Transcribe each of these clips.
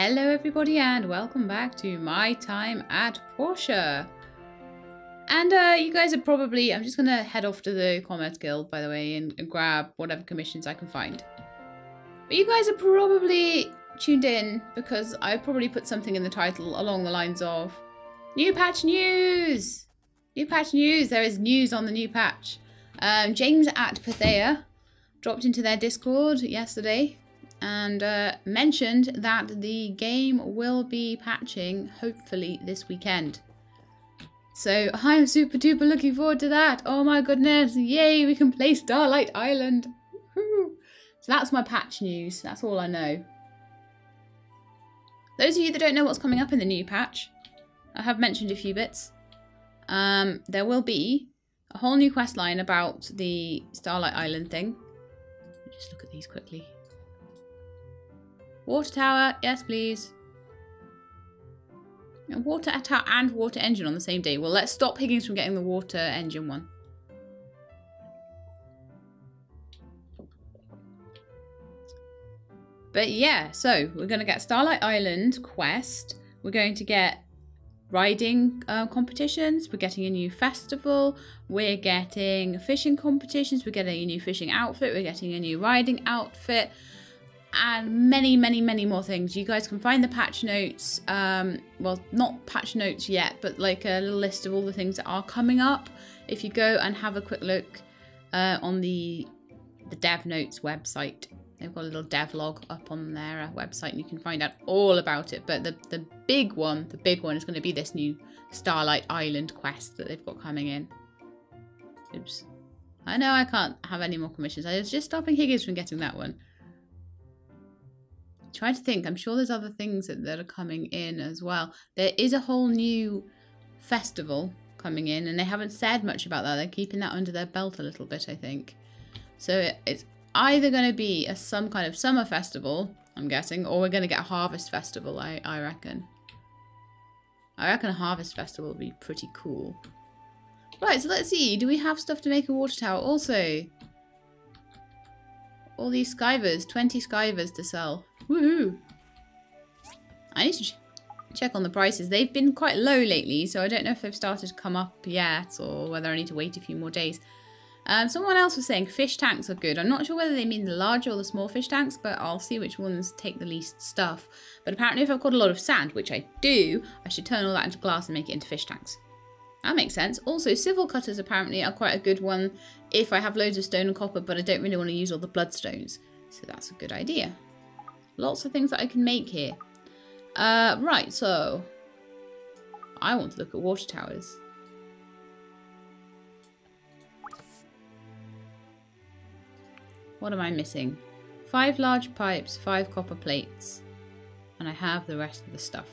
Hello everybody and welcome back to my time at Portia. And you guys are probably, I'm just going to head off to the Commerce Guild by the way and grab whatever commissions I can find. But you guys are probably tuned in because I probably put something in the title along the lines of New Patch News! New Patch News! There is news on the new patch. James at Pathea dropped into their Discord yesterday and mentioned that the game will be patching hopefully this weekend. So I'm super duper looking forward to that. Oh my goodness, yay, we can play Starlight Island. So that's my patch news, that's all I know. Those of you that don't know what's coming up in the new patch, I have mentioned a few bits. There will be a whole new quest line about the Starlight Island thing. Let me just look at these quickly. Water tower, yes please. Water tower and water engine on the same day. Well, let's stop Higgins from getting the water engine one. But yeah, so we're going to get Starlight Island quest. We're going to get riding competitions. We're getting a new festival. We're getting fishing competitions. We're getting a new fishing outfit. We're getting a new riding outfit. And many, many, many more things. You guys can find the patch notes. Well, not patch notes yet, but like a little list of all the things that are coming up. If you go and have a quick look on the Dev Notes website. They've got a little devlog up on their website and you can find out all about it. But the big one is going to be this new Starlight Island quest that they've got coming in. Oops. I know I can't have any more commissions. I was just stopping Higgins from getting that one. Trying to think, I'm sure there's other things that are coming in as well. There is a whole new festival coming in and they haven't said much about that. They're keeping that under their belt a little bit, I think. So it's either going to be some kind of summer festival, I'm guessing, or we're going to get a harvest festival, I reckon. I reckon a harvest festival would be pretty cool. Right, so let's see. Do we have stuff to make a water tower? Also, all these skivers, 20 skivers to sell. Woohoo! I need to check on the prices. They've been quite low lately, so I don't know if they've started to come up yet or whether I need to wait a few more days. Someone else was saying fish tanks are good. I'm not sure whether they mean the large or the small fish tanks, but I'll see which ones take the least stuff. But apparently if I've got a lot of sand, which I do, I should turn all that into glass and make it into fish tanks. That makes sense. Also, civil cutters apparently are quite a good one if I have loads of stone and copper, but I don't really want to use all the bloodstones. So that's a good idea. Lots of things that I can make here. Right, so I want to look at water towers. What am I missing? 5 large pipes, 5 copper plates, and I have the rest of the stuff.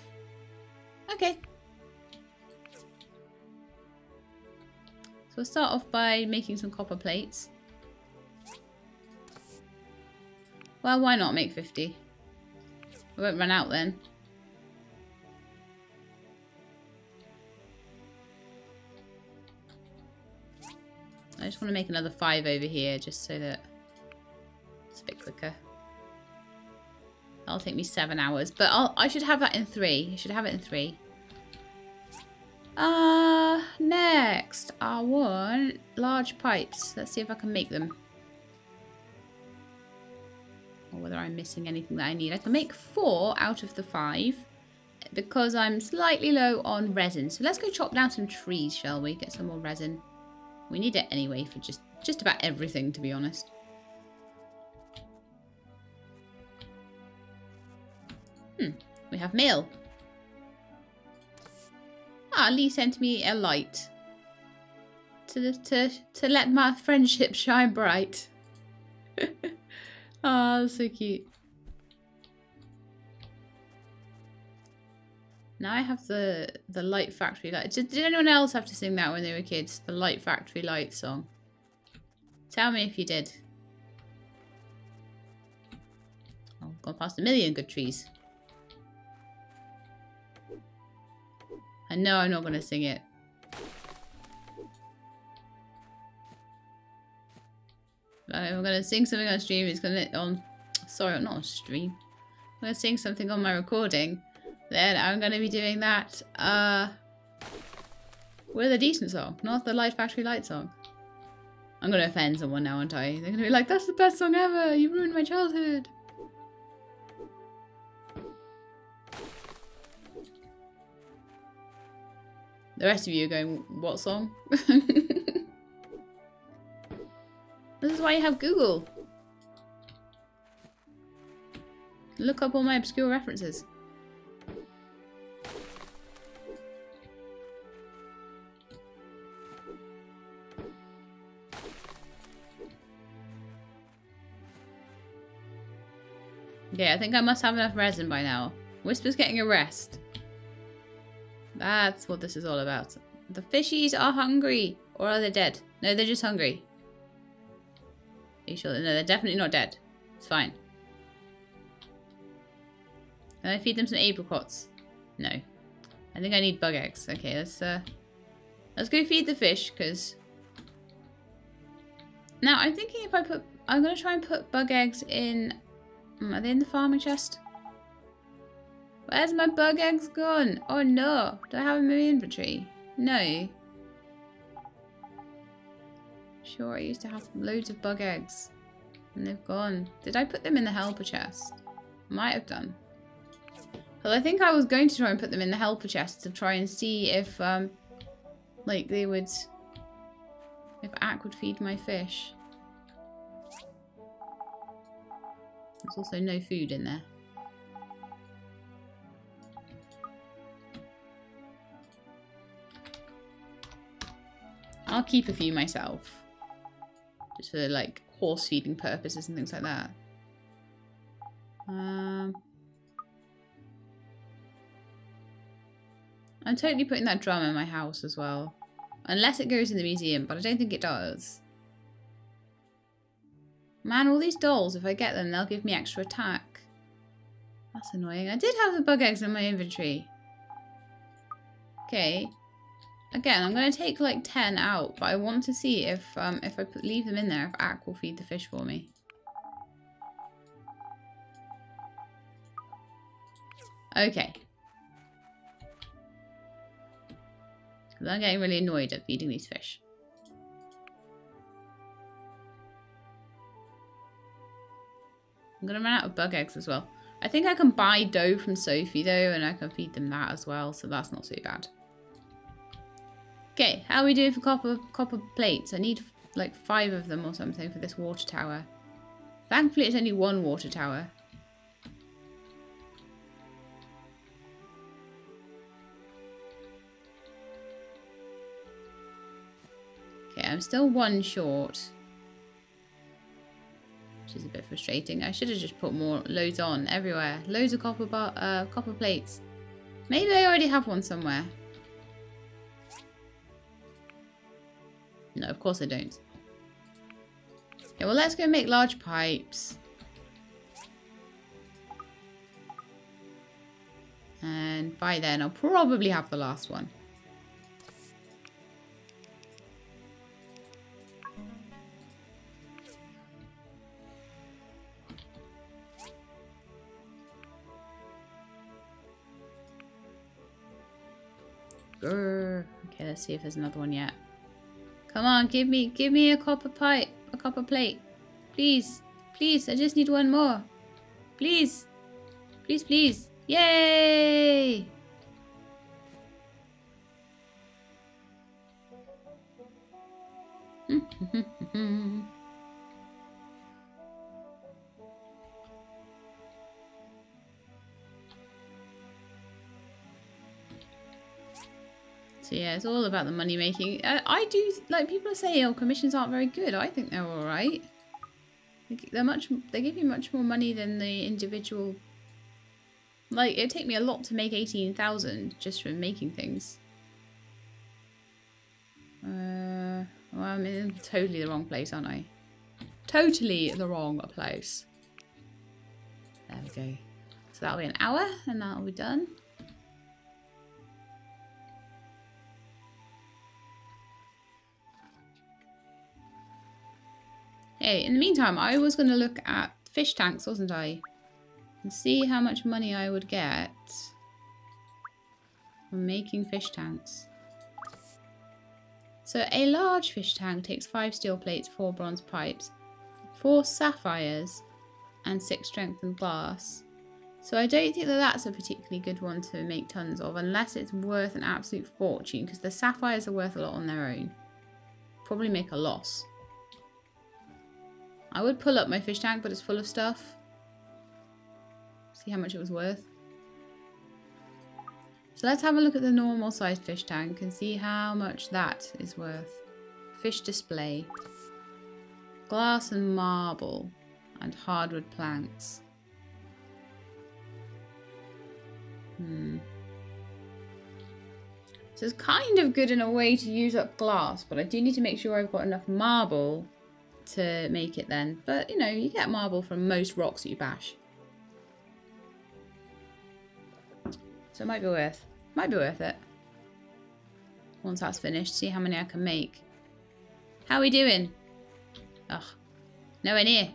Okay. So we'll start off by making some copper plates. Well, why not make 50? I won't run out then. I just want to make another 5 over here just so that it's a bit quicker. That'll take me 7 hours, but I should have that in 3. I should have it in 3. Next I want large pipes. Let's see if I can make them. Or whether I'm missing anything that I need. I can make 4 out of the 5 because I'm slightly low on resin. So let's go chop down some trees, shall we? Get some more resin. We need it anyway for just about everything, to be honest. We have mail. Lee sent me a light to let my friendship shine bright. Oh, that's so cute. Now I have the Light Factory light. Did anyone else have to sing that when they were kids? The Light Factory light song. Tell me if you did. Oh, I've gone past 1,000,000 good trees. I know I'm not going to sing it. If I'm going to sing something on stream, it's going to... Sorry, not on stream. I'm seeing something on my recording, then I'm going to be doing that with a decent song, not the Light Factory Light song. I'm going to offend someone now, aren't I? They're going to be like, that's the best song ever! You ruined my childhood! The rest of you are going, what song? This is why you have Google. Look up all my obscure references. Okay, I think I must have enough resin by now. Whisper's getting a rest. That's what this is all about. The fishies are hungry. Or are they dead? No, they're just hungry. Are you sure? No, they're definitely not dead. It's fine. Can I feed them some apricots? No. I think I need bug eggs. Okay, let's go feed the fish, because... Now, I'm thinking if I put... I'm going to try and put bug eggs in... Are they in the farming chest? Where's my bug eggs gone? Oh no. Do I have them in my inventory? No. Sure, I used to have loads of bug eggs. And they've gone. Did I put them in the helper chest? Might have done. Well, I think I was going to try and put them in the helper chest to try and see if, like, they would... If Ack would feed my fish. There's also no food in there. I'll keep a few myself. Just for, like, horse feeding purposes and things like that. I'm totally putting that drum in my house as well. Unless it goes in the museum, but I don't think it does. Man, all these dolls, if I get them, they'll give me extra attack. That's annoying. I did have the bug eggs in my inventory. Okay. Again, I'm going to take like 10 out, but I want to see if I leave them in there, if Ack will feed the fish for me. Okay. Because I'm getting really annoyed at feeding these fish. I'm going to run out of bug eggs as well. I think I can buy dough from Sophie though, and I can feed them that as well, so that's not too bad. Okay, how are we doing for copper plates? I need like 5 of them or something for this water tower. Thankfully it's only 1 water tower. Okay, I'm still 1 short. Which is a bit frustrating. I should have just put loads on everywhere. Loads of copper plates. Maybe I already have one somewhere. No, of course I don't. Okay, well let's go make large pipes. And by then I'll probably have the last one. Grr. Okay, let's see if there's another one yet. Come on, give me a copper pipe, a copper plate. Please, please, I just need 1 more. Please, please, please. Yay! So yeah, it's all about the money making. I do, like, people say, oh, commissions aren't very good. I think they're all right. They give you much more money than the individual. Like, it'd take me a lot to make 18,000 just from making things. Well, I'm in totally the wrong place, aren't I? Totally the wrong place. There we go. So that'll be an hour, and that'll be done. Hey, in the meantime, I was going to look at fish tanks, wasn't I? and see how much money I would get from making fish tanks. So a large fish tank takes 5 steel plates, 4 bronze pipes, 4 sapphires, and 6 strengthened glass. So I don't think that that's a particularly good one to make tons of, unless it's worth an absolute fortune, because the sapphires are worth a lot on their own. Probably make a loss. I would pull up my fish tank, but it's full of stuff. See how much it was worth. So let's have a look at the normal sized fish tank and see how much that is worth. Fish display. Glass and marble and hardwood planks. So it's kind of good in a way to use up glass, but I do need to make sure I've got enough marble to make it then. But, you know, you get marble from most rocks that you bash. So it might be worth it. Once that's finished, see how many I can make. How are we doing? Ugh, nowhere near.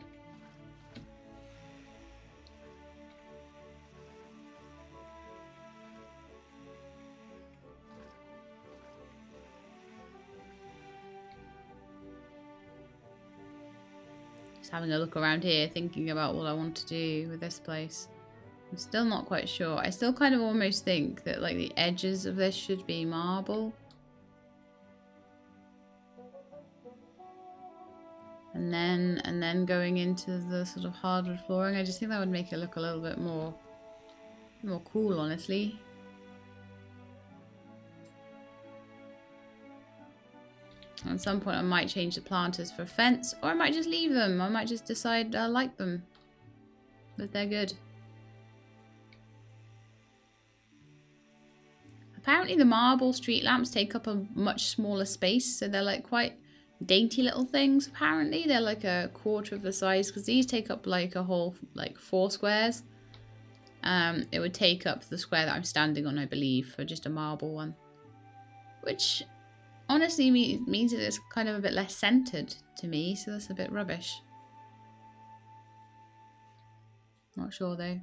Just having a look around here, thinking about what I want to do with this place. I'm still not quite sure. I still kind of almost think that like the edges of this should be marble. And then going into the sort of hardwood flooring. I just think that would make it look a little bit more cool, honestly. At some point I might change the planters for fence, or I might just leave them. I might just decide I like them, that they're good. Apparently the marble street lamps take up a much smaller space, so they're like quite dainty little things. Apparently they're like a quarter of the size, because these take up like a whole like 4 squares. It would take up the square that I'm standing on, I believe, for just a marble one, which honestly means that it's kind of a bit less centered to me, so that's a bit rubbish. Not sure though.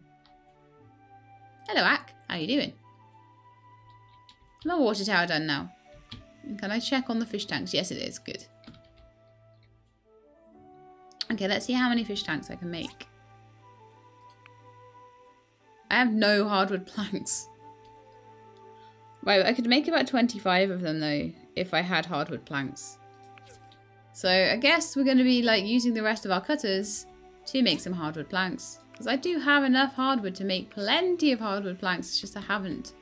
Hello, Ak. How you doing? My water tower done now. Can I check on the fish tanks? Yes, it is. Good. Okay, let's see how many fish tanks I can make. I have no hardwood planks. Right, I could make about 25 of them though, if I had hardwood planks. So I guess we're going to be like using the rest of our cutters to make some hardwood planks. Because I do have enough hardwood to make plenty of hardwood planks, it's just I haven't.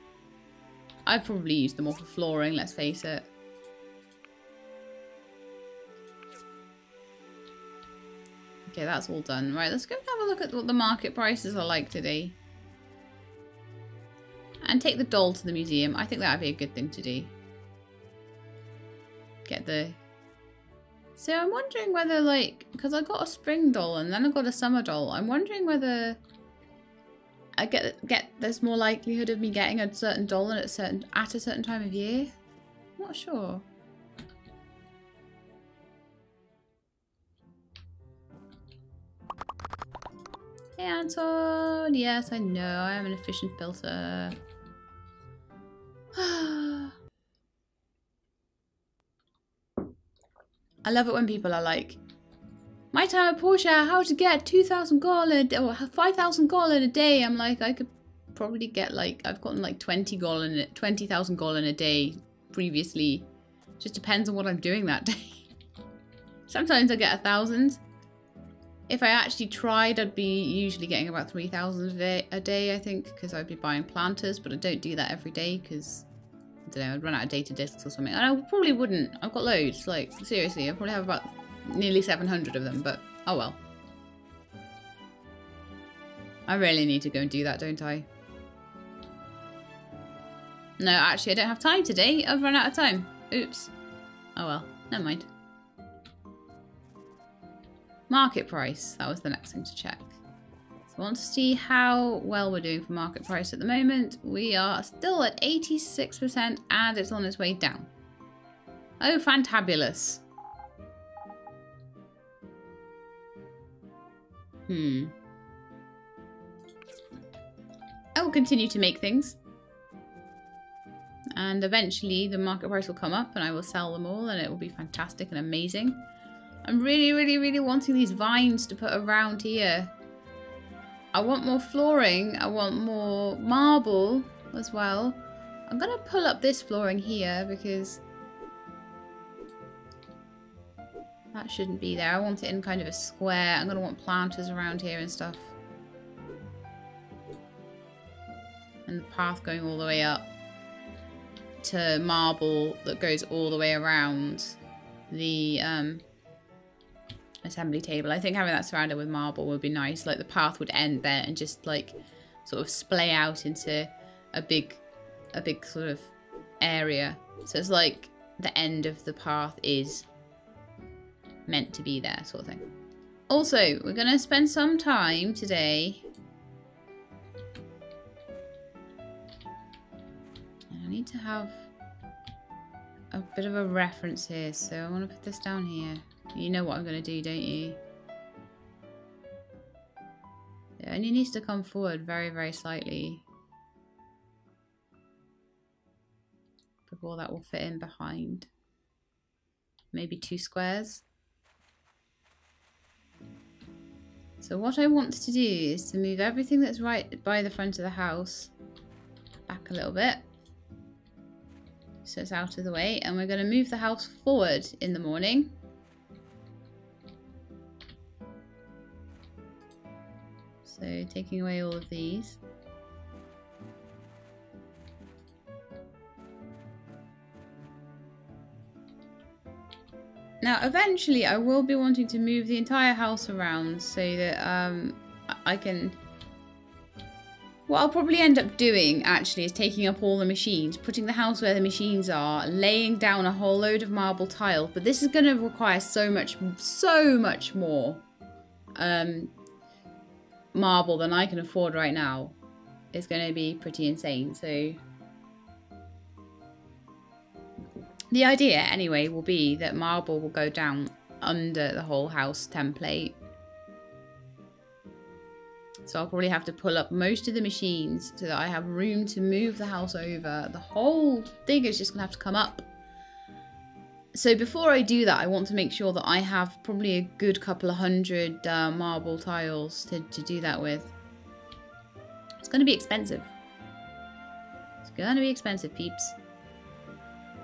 I've probably used them all for flooring, let's face it. Okay, that's all done. Right, let's go have a look at what the market prices are like today. And take the doll to the museum. I think that would be a good thing to do. Get the... So I'm wondering whether, like, because I got a spring doll and then I got a summer doll. I'm wondering whether I get there's more likelihood of me getting a certain doll at a certain time of year. Not sure. Hey Anton, yes I know, I am an efficient builder. I love it when people are like, my time at Portia, how to get 2,000 gold or 5,000 gold in a day. I'm like, I could probably get like, I've gotten like 20,000 gold in a day previously. Just depends on what I'm doing that day. Sometimes I get 1,000. If I actually tried, I'd be usually getting about 3,000 a day, I think, because I'd be buying planters, but I don't do that every day because, I don't know, I'd run out of data discs or something. And I probably wouldn't. I've got loads, like, seriously, I probably have about nearly 700 of them, but oh well. I really need to go and do that, don't I? No, actually, I don't have time today. I've run out of time. Oops. Oh well, never mind. Market price, that was the next thing to check. So I want to see how well we're doing for market price at the moment. We are still at 86% and it's on its way down. Oh, fantabulous. I will continue to make things. And eventually the market price will come up and I will sell them all and it will be fantastic and amazing. I'm really, really, really wanting these vines to put around here. I want more flooring. I want more marble as well. I'm going to pull up this flooring here because that shouldn't be there. I want it in kind of a square. I'm going to want planters around here and stuff. And the path going all the way up to marble that goes all the way around the assembly table. I think having that surrounded with marble would be nice. Like the path would end there and just like sort of splay out into a big sort of area. So it's like the end of the path is meant to be there, sort of thing. Also, we're gonna spend some time today. I need to have a bit of a reference here, so I want to put this down here. You know what I'm going to do, don't you? It only needs to come forward very, very slightly before that will fit in behind. Maybe 2 squares. So what I want to do is to move everything that's right by the front of the house back a little bit. So it's out of the way, and we're going to move the house forward in the morning. So taking away all of these. Now eventually I will be wanting to move the entire house around so that I can... What I'll probably end up doing, actually, is taking up all the machines, putting the house where the machines are, laying down a whole load of marble tile. But this is going to require so much more marble than I can afford right now. It's going to be pretty insane. So the idea, anyway, will be that marble will go down under the whole house template. So I'll probably have to pull up most of the machines so that I have room to move the house over. The whole thing is just going to have to come up. So before I do that, I want to make sure that I have probably a good couple of hundred marble tiles to do that with. It's going to be expensive. It's going to be expensive, peeps.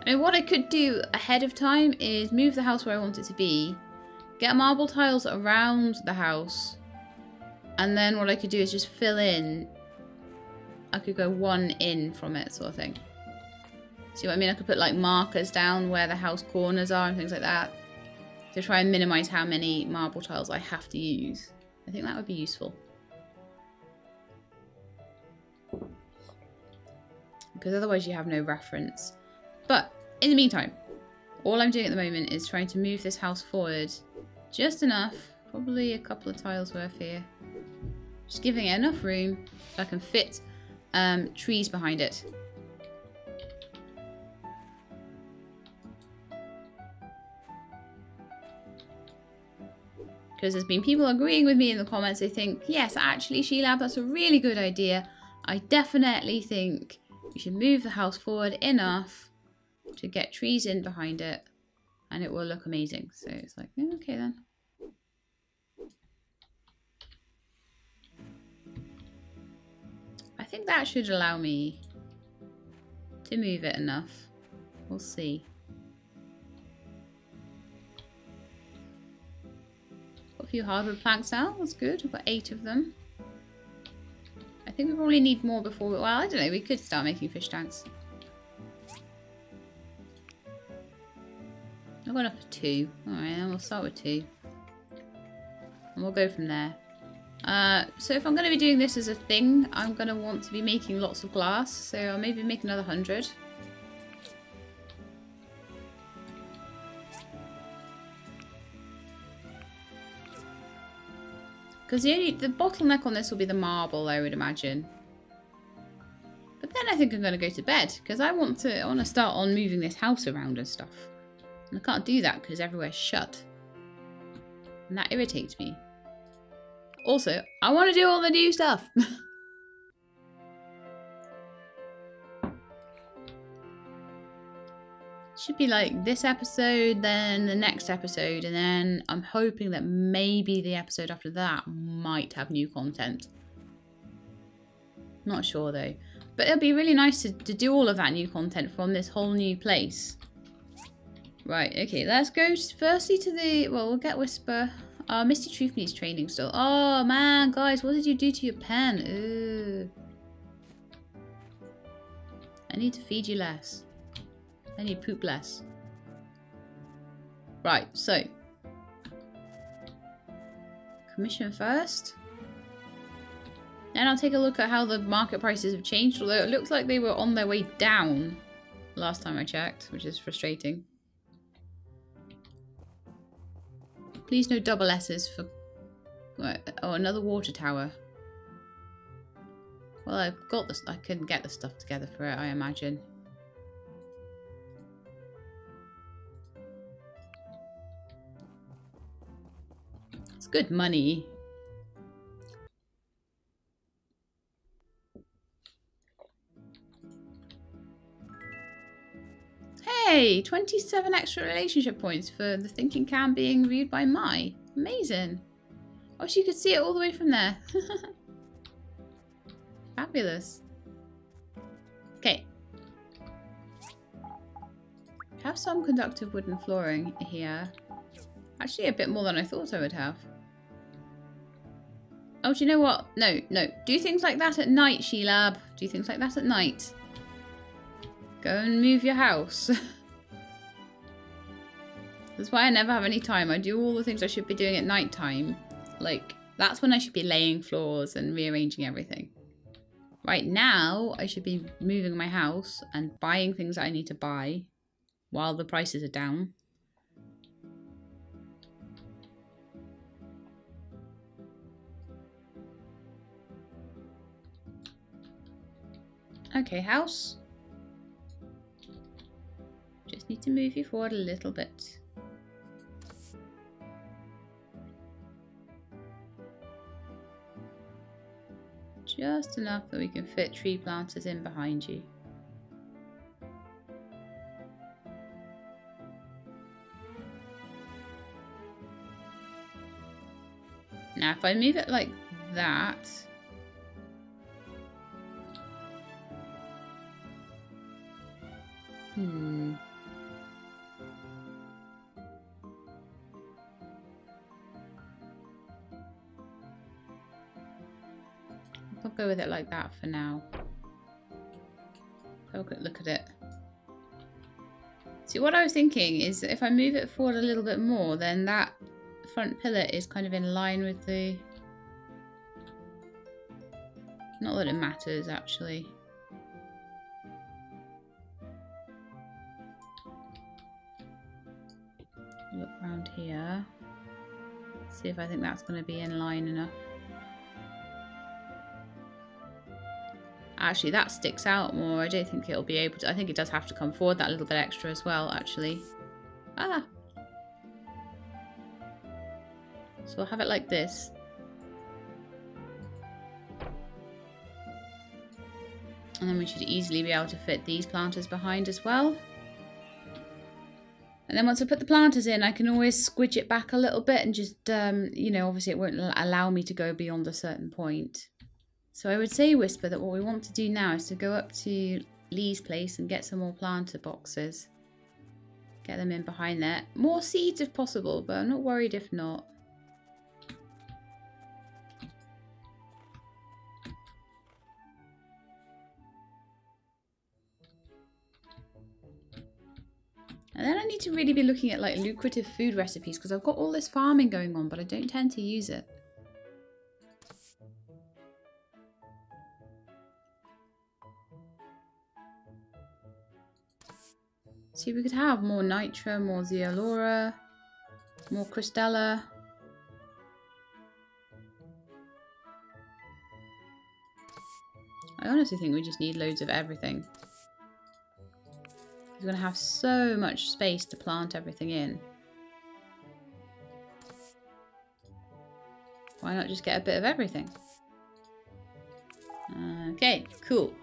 I mean, what I could do ahead of time is move the house where I want it to be, get marble tiles around the house, and then what I could do is just fill in. I could go 1 in from it, sort of thing. See what I mean? I could put like markers down where the house corners are and things like that to try and minimize how many marble tiles I have to use. I think that would be useful. Because otherwise you have no reference. But in the meantime, all I'm doing at the moment is trying to move this house forward just enough, probably a couple of tiles worth here. Just giving it enough room so I can fit trees behind it. Because there's been people agreeing with me in the comments. They think, yes, actually, Sheila, that's a really good idea. I definitely think you should move the house forward enough to get trees in behind it, and it will look amazing. So it's like, yeah, okay then. I think that should allow me to move it enough. We'll see. Got a few hardwood planks now. That's good. We've got 8 of them. I think we probably need more before we... Well, I don't know. We could start making fish tanks. I've got enough for 2. Alright, then we'll start with 2. And we'll go from there. So if I'm going to be doing this as a thing, I'm going to want to be making lots of glass. So I'll maybe make another 100. Because the bottleneck on this will be the marble, I would imagine. But then I think I'm going to go to bed. Because I want to start on moving this house around and stuff. And I can't do that because everywhere's shut. And that irritates me. Also, I want to do all the new stuff. Should be like this episode, then the next episode, and then I'm hoping that maybe the episode after that might have new content. Not sure though. But it'll be really nice to do all of that new content from this whole new place. Right, okay, let's go firstly to the... Well, we'll get Whisper. Misty Truth needs training still. Oh man, guys, what did you do to your pen? Ugh. I need to feed you less. I need poop less. Right, so. Commission first. Then I'll take a look at how the market prices have changed. Although it looks like they were on their way down last time I checked, which is frustrating. Please no double S's for... Oh, another water tower. Well, I've got this. I can get the stuff together for it, I imagine. It's good money. Hey, 27 extra relationship points for the thinking cam being reviewed by Mai. Amazing. Oh, she could see it all the way from there. Fabulous. Okay. Have some conductive wooden flooring here. Actually, a bit more than I thought I would have. Oh, do you know what? No, no. Do things like that at night, She-Lab. Do things like that at night. Go and move your house. That's why I never have any time. I do all the things I should be doing at night time. Like, that's when I should be laying floors and rearranging everything. Right now, I should be moving my house and buying things that I need to buy while the prices are down. Okay, house. Just need to move you forward a little bit. Just enough that we can fit tree planters in behind you. Now, if I move it like that... I'll go with it like that for now. Have a quick look at it. See, what I was thinking is that if I move it forward a little bit more, then that front pillar is kind of in line with the... Not that it matters, actually. Look around here. See if I think that's going to be in line enough. Actually, that sticks out more. I don't think it'll be able to. I think it does have to come forward that little bit extra as well, actually. Ah! So I'll have it like this. And then we should easily be able to fit these planters behind as well. And then once I put the planters in, I can always squidge it back a little bit and just, you know, obviously it won't allow me to go beyond a certain point. So I would say, Whisper, that what we want to do now is to go up to Lee's place and get some more planter boxes. Get them in behind there. More seeds if possible, but I'm not worried if not. And then I need to really be looking at like lucrative food recipes because I've got all this farming going on, but I don't tend to use it. See, we could have more Nitra, more Zeolora, more Crystella. I honestly think we just need loads of everything. We're going to have so much space to plant everything in. Why not just get a bit of everything? Okay, cool.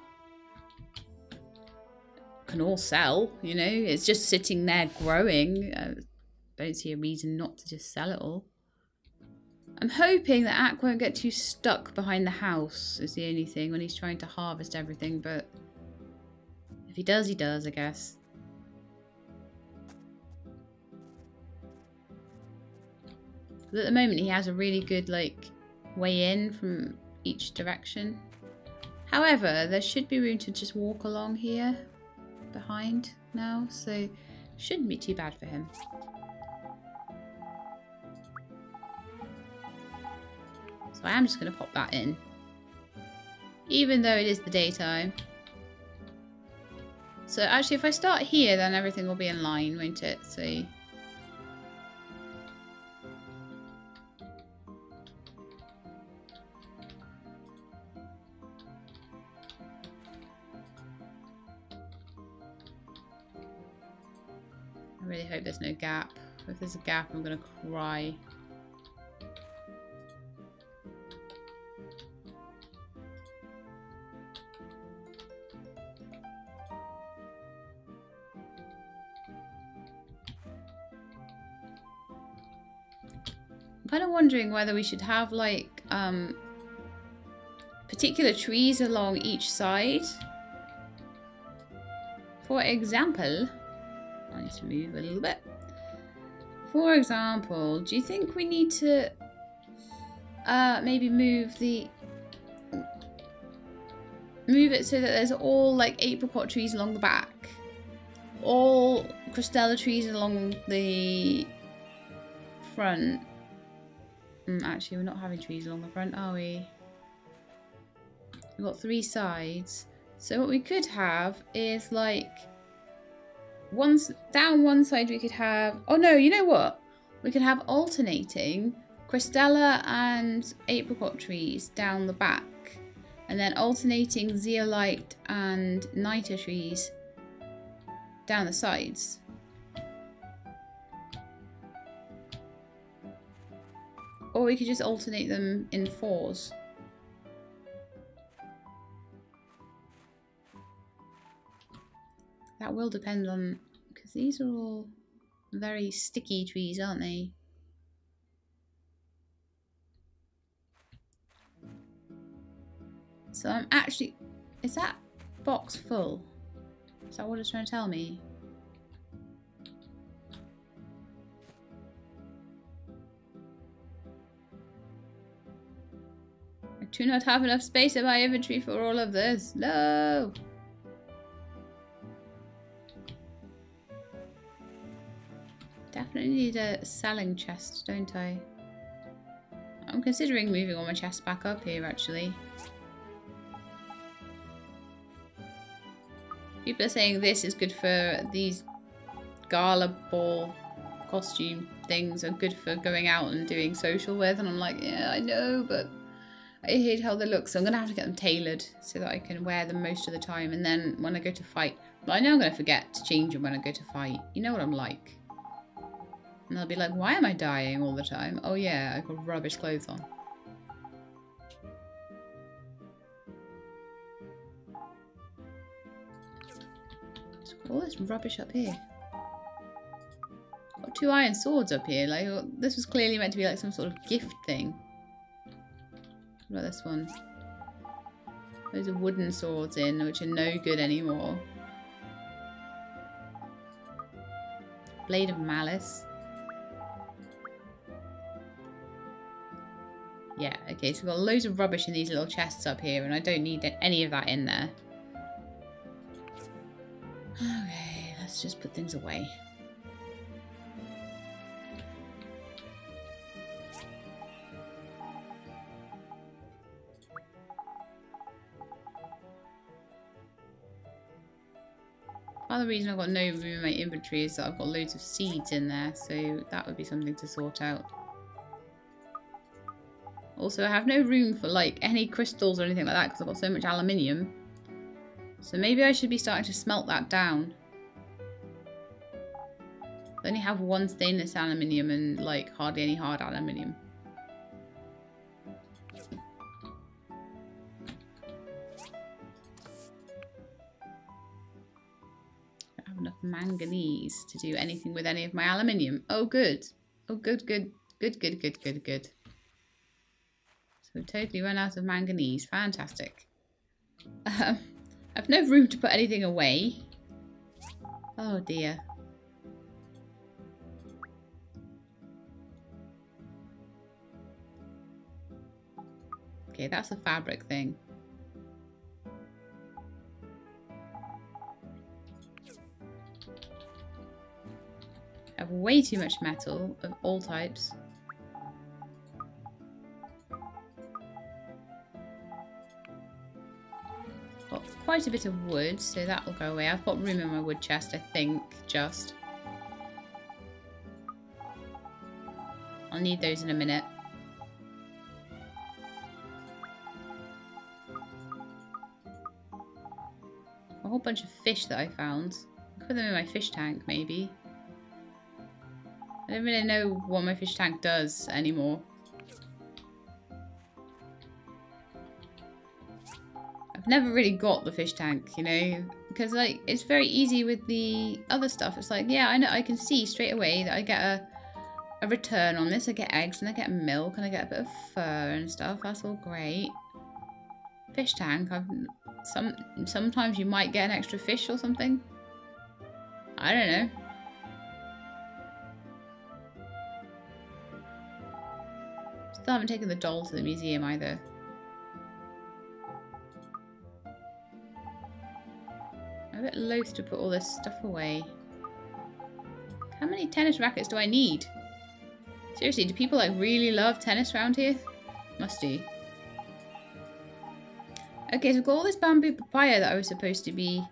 can all sell, you know. It's just sitting there growing. Don't see a reason not to just sell it all. I'm hoping that Ak won't get too stuck behind the house is the only thing when he's trying to harvest everything, but if he does, I guess. But at the moment he has a really good like way in from each direction. However, there should be room to just walk along here behind now, so shouldn't be too bad for him. So I am just going to pop that in, even though it is the daytime. So actually if I start here, then everything will be in line, won't it? So I really hope there's no gap. If there's a gap, I'm going to cry. I'm kind of wondering whether we should have like particular trees along each side. For example, I need to move a little bit. For example, do you think we need to maybe move it so that there's all like apricot trees along the back, all crystella trees along the front? Actually, we're not having trees along the front, are we? We've got 3 sides. So what we could have is like down one side we could have, oh no, you know what? We could have alternating crystella and apricot trees down the back, and then alternating zeolite and niter trees down the sides. Or we could just alternate them in 4s. That will depend on, because these are all very sticky trees, aren't they? So I'm actually, is that box full? Is that what it's trying to tell me? I do not have enough space in my inventory for all of this. No! Definitely need a selling chest, don't I? I'm considering moving all my chests back up here, actually. People are saying this is good for these gala ball costume things, are good for going out and doing social with, and I'm like, yeah, I know, but I hate how they look, so I'm going to have to get them tailored so that I can wear them most of the time, and then when I go to fight, but I know I'm going to forget to change them when I go to fight. You know what I'm like. And they'll be like, why am I dying all the time? Oh yeah, I've got rubbish clothes on. Let's put all this rubbish up here. Got 2 iron swords up here. Like, this was clearly meant to be like some sort of gift thing. What about this one? Those are wooden swords in, which are no good anymore. Blade of Malice. Yeah, okay, so we've got loads of rubbish in these little chests up here, and I don't need any of that in there. Okay, let's just put things away. Part of the reason I've got no room in my inventory is that I've got loads of seeds in there, so that would be something to sort out. Also, I have no room for like any crystals or anything like that because I've got so much aluminium. So maybe I should be starting to smelt that down. I only have 1 stainless aluminium and like hardly any hard aluminium. manganese to do anything with any of my aluminium. Oh, good. Oh, good, good. Good, good, good, good, good. So we've totally run out of manganese. Fantastic. I've no room to put anything away. Oh, dear. Okay, that's a fabric thing. I have way too much metal of all types. Got quite a bit of wood, so that will go away. I've got room in my wood chest, I think, just. I'll need those in a minute. A whole bunch of fish that I found. I'll put them in my fish tank, maybe. I don't really know what my fish tank does anymore. I've never really got the fish tank, you know, because like it's very easy with the other stuff. It's like, yeah, I know, I can see straight away that I get a return on this. I get eggs and I get milk and I get a bit of fur and stuff. That's all great. Fish tank, sometimes you might get an extra fish or something. I don't know. Still haven't taken the doll to the museum either. I'm a bit loath to put all this stuff away. How many tennis rackets do I need? Seriously, do people like really love tennis around here? Must do. Okay, so I've got all this bamboo papaya that I was supposed to be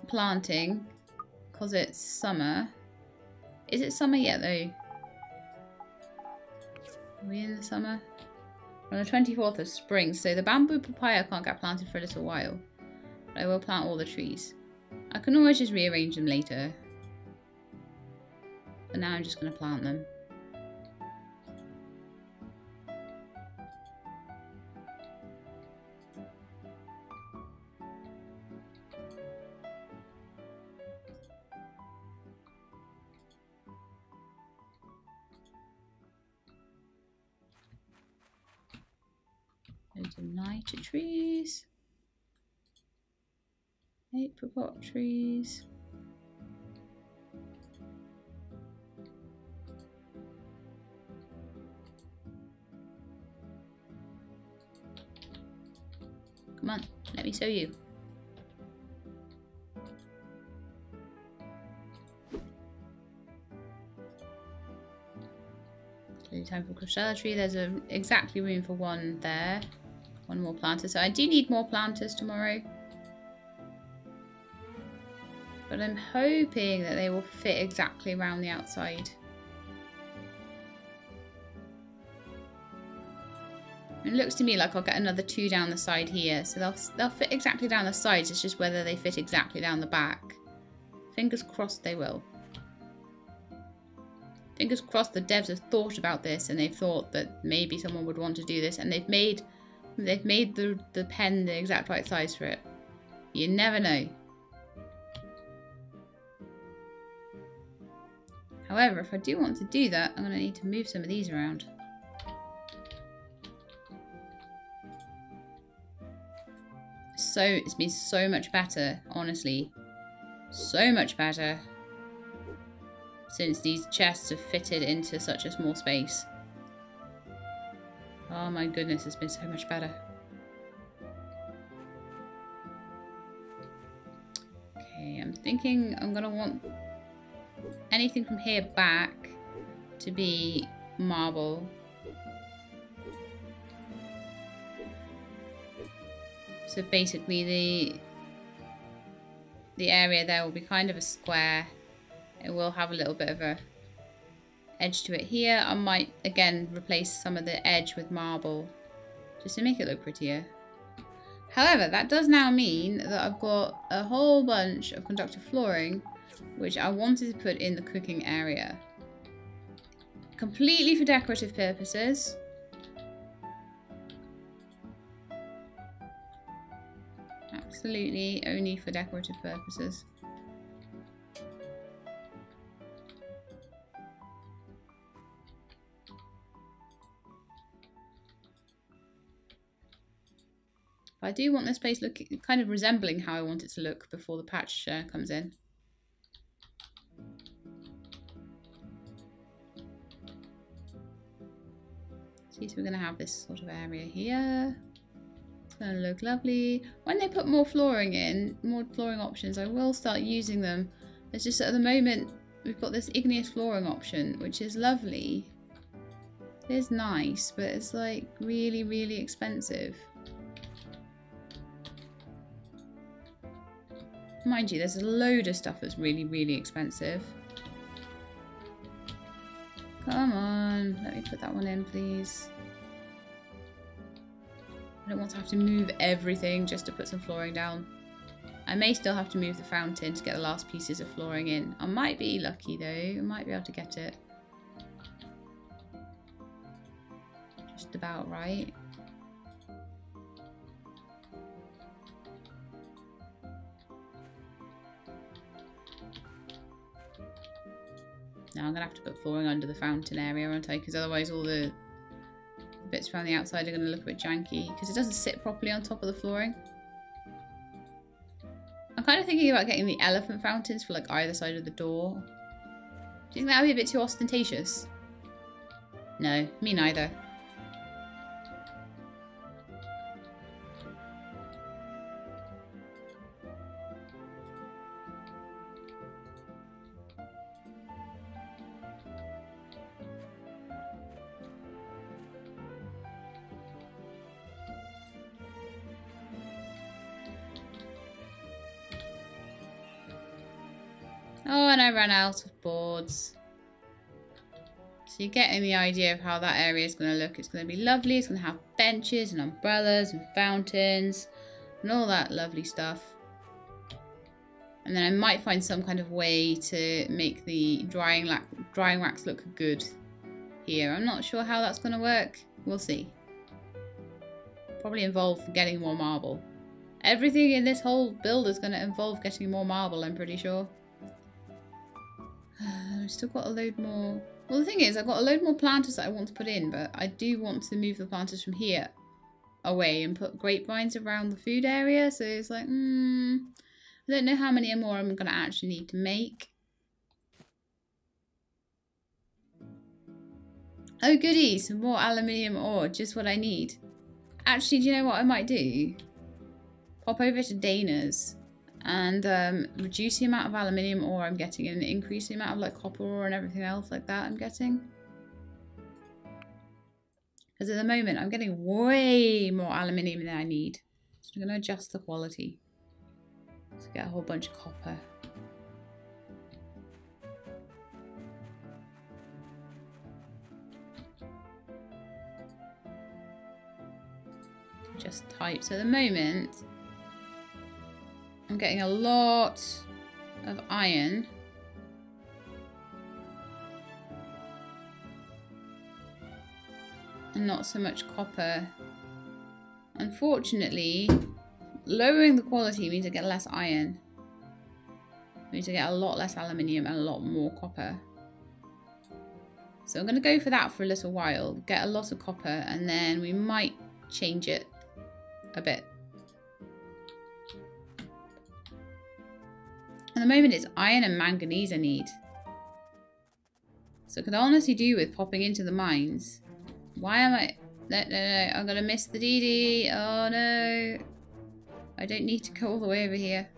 planting because it's summer. Is it summer yet though? Are we in the summer? We're on the 24th of spring, so the bamboo papaya can't get planted for a little while. But I will plant all the trees. I can always just rearrange them later. But now I'm just going to plant them. Loads of lighter trees. Apricot trees. Come on, let me show you. Time for crochet tree. There's exactly room for one there. One more planter. So I do need more planters tomorrow. But I'm hoping that they will fit exactly around the outside. It looks to me like I'll get another 2 down the side here. So they'll fit exactly down the sides. It's just whether they fit exactly down the back. Fingers crossed they will. Fingers crossed the devs have thought about this and they've thought that maybe someone would want to do this and they've made the pen the exact right size for it. You never know. However, if I do want to do that, I'm going to need to move some of these around. So, it's been so much better, honestly. So much better. Since these chests have fitted into such a small space. Oh my goodness, it's been so much better. Okay, I'm thinking I'm going to want anything from here back to be marble. So basically the area there will be kind of a square. It will have a little bit of a edge to it here. I might again replace some of the edge with marble just to make it look prettier. However, that does now mean that I've got a whole bunch of conductive flooring which I wanted to put in the cooking area. Completely for decorative purposes. Absolutely only for decorative purposes. I do want this place looking kind of resembling how I want it to look before the patch comes in. See, so we're going to have this sort of area here. It's going to look lovely. When they put more flooring in, more flooring options, I will start using them. It's just at the moment we've got this igneous flooring option, which is lovely. It is nice, but it's like really, really expensive. Mind you, there's a load of stuff that's really, really expensive. Come on, let me put that one in, please. I don't want to have to move everything just to put some flooring down. I may still have to move the fountain to get the last pieces of flooring in. I might be lucky though, I might be able to get it. Just about right. Now I'm going to have to put flooring under the fountain area, aren't I? Because otherwise all the bits around the outside are going to look a bit janky. Because it doesn't sit properly on top of the flooring. I'm kind of thinking about getting the elephant fountains for like either side of the door. Do you think that would be a bit too ostentatious? No, me neither. Oh, and I ran out of boards. So you're getting the idea of how that area is going to look. It's going to be lovely. It's going to have benches and umbrellas and fountains and all that lovely stuff. And then I might find some kind of way to make the drying racks look good here. I'm not sure how that's going to work. We'll see. Probably involve getting more marble. Everything in this whole build is going to involve getting more marble, I'm pretty sure. I've still got a load more. Well, the thing is, I've got a load more planters that I want to put in, but I do want to move the planters from here away and put grapevines around the food area. So it's like, I don't know how many more I'm going to actually need to make. Oh, goody, some more aluminium ore, just what I need. Actually, do you know what I might do? Pop over to Dana's and reduce the amount of aluminium ore I'm getting and increase the amount of like copper ore and everything else like that I'm getting. Because at the moment I'm getting way more aluminium than I need. So I'm going to adjust the quality to get a whole bunch of copper. Just type. So at the moment I'm getting a lot of iron. And not so much copper. Unfortunately, lowering the quality means I get less iron. It means I get a lot less aluminium and a lot more copper. So I'm going to go for that for a little while. Get a lot of copper and then we might change it a bit. At the moment it's iron and manganese I need. So I could honestly do with popping into the mines. Why am I... No, I'm going to miss the DD. Oh no. I don't need to go all the way over here.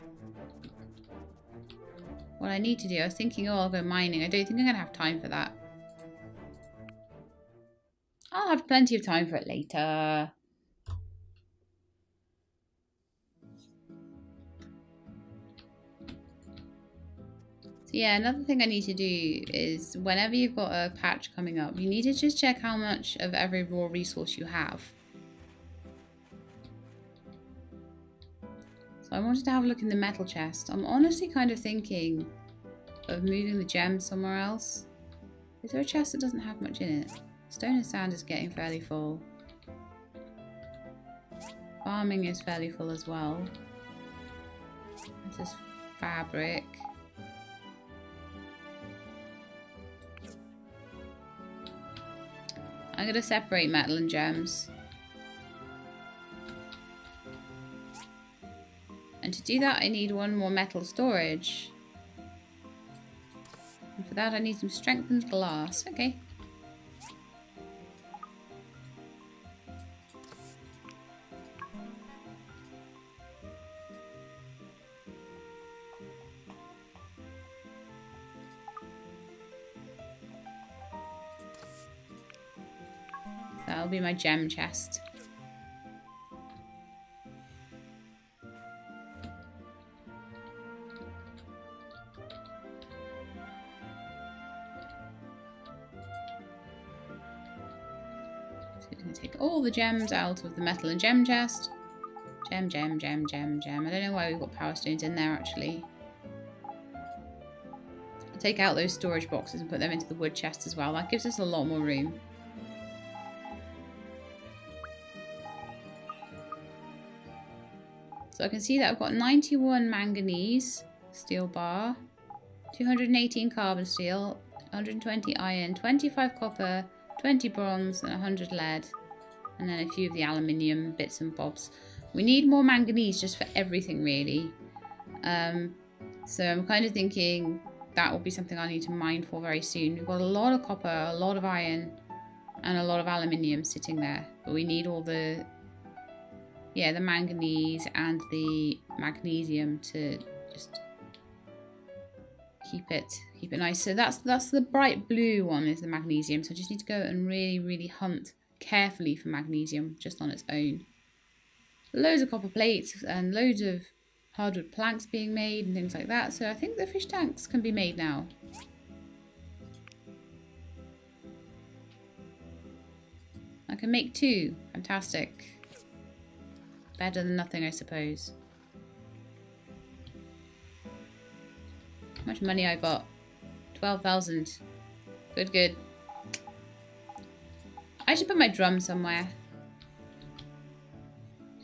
What I need to do, I was thinking, oh, I'll go mining. I don't think I'm going to have time for that. I'll have plenty of time for it later. Yeah, another thing I need to do is whenever you've got a patch coming up, you need to just check how much of every raw resource you have. So I wanted to have a look in the metal chest. I'm honestly kind of thinking of moving the gems somewhere else. Is there a chest that doesn't have much in it? Stone and sand is getting fairly full. Farming is fairly full as well. This is fabric. I'm going to separate metal and gems. And to do that, I need one more metal storage. And for that, I need some strengthened glass. Okay. That'll be my gem chest. So we're going to take all the gems out of the metal and gem chest. Gem, gem, gem, gem, gem. I don't know why we've got power stones in there actually. I'll take out those storage boxes and put them into the wood chest as well. That gives us a lot more room. So I can see that I've got 91 manganese steel bar, 218 carbon steel, 120 iron, 25 copper, 20 bronze, and 100 lead. And then a few of the aluminium bits and bobs. We need more manganese just for everything really. So I'm kind of thinking that will be something I need to mine for very soon. We've got a lot of copper, a lot of iron, and a lot of aluminium sitting there. But we need all the manganese and the magnesium to just keep it nice. So that's the bright blue one is the magnesium. So I just need to go and really, really hunt carefully for magnesium just on its own. Loads of copper plates and loads of hardwood planks being made and things like that. So I think the fish tanks can be made now. I can make 2. Fantastic. Better than nothing, I suppose. How much money I got? 12,000. Good, good. I should put my drum somewhere.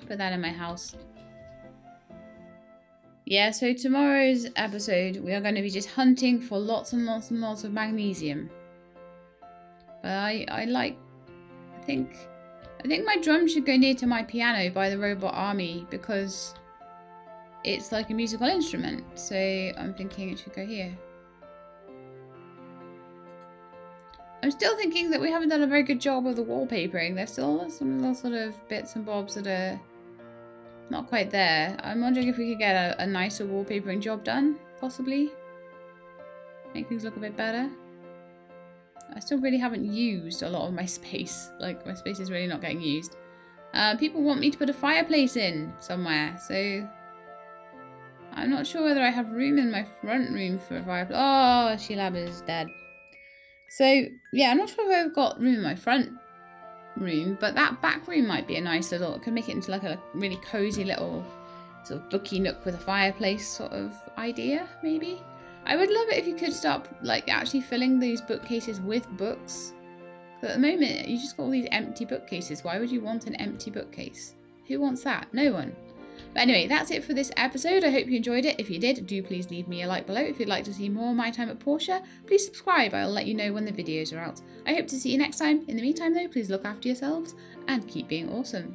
Put that in my house. Yeah, so tomorrow's episode, we are going to be just hunting for lots and lots and lots of magnesium. But I think my drum should go near to my piano by the robot army because it's like a musical instrument. So I'm thinking it should go here. I'm still thinking that we haven't done a very good job of the wallpapering. There's still some little sort of bits and bobs that are not quite there. I'm wondering if we could get a nicer wallpapering job done, possibly. Make things look a bit better. I still really haven't used a lot of my space. Like, my space is really not getting used. People want me to put a fireplace in somewhere, so I'm not sure whether I have room in my front room for a fireplace. Oh, Sheilab is dead. So, yeah, I'm not sure if I've got room in my front room, but that back room might be a nice little, it could make it into like a really cozy little sort of booky nook with a fireplace sort of idea, maybe. I would love it if you could start like actually filling these bookcases with books. But at the moment, you just got all these empty bookcases. Why would you want an empty bookcase? Who wants that? No one. But anyway, that's it for this episode. I hope you enjoyed it. If you did, do please leave me a like below. If you'd like to see more My Time at Portia, please subscribe. I'll let you know when the videos are out. I hope to see you next time. In the meantime though, please look after yourselves and keep being awesome.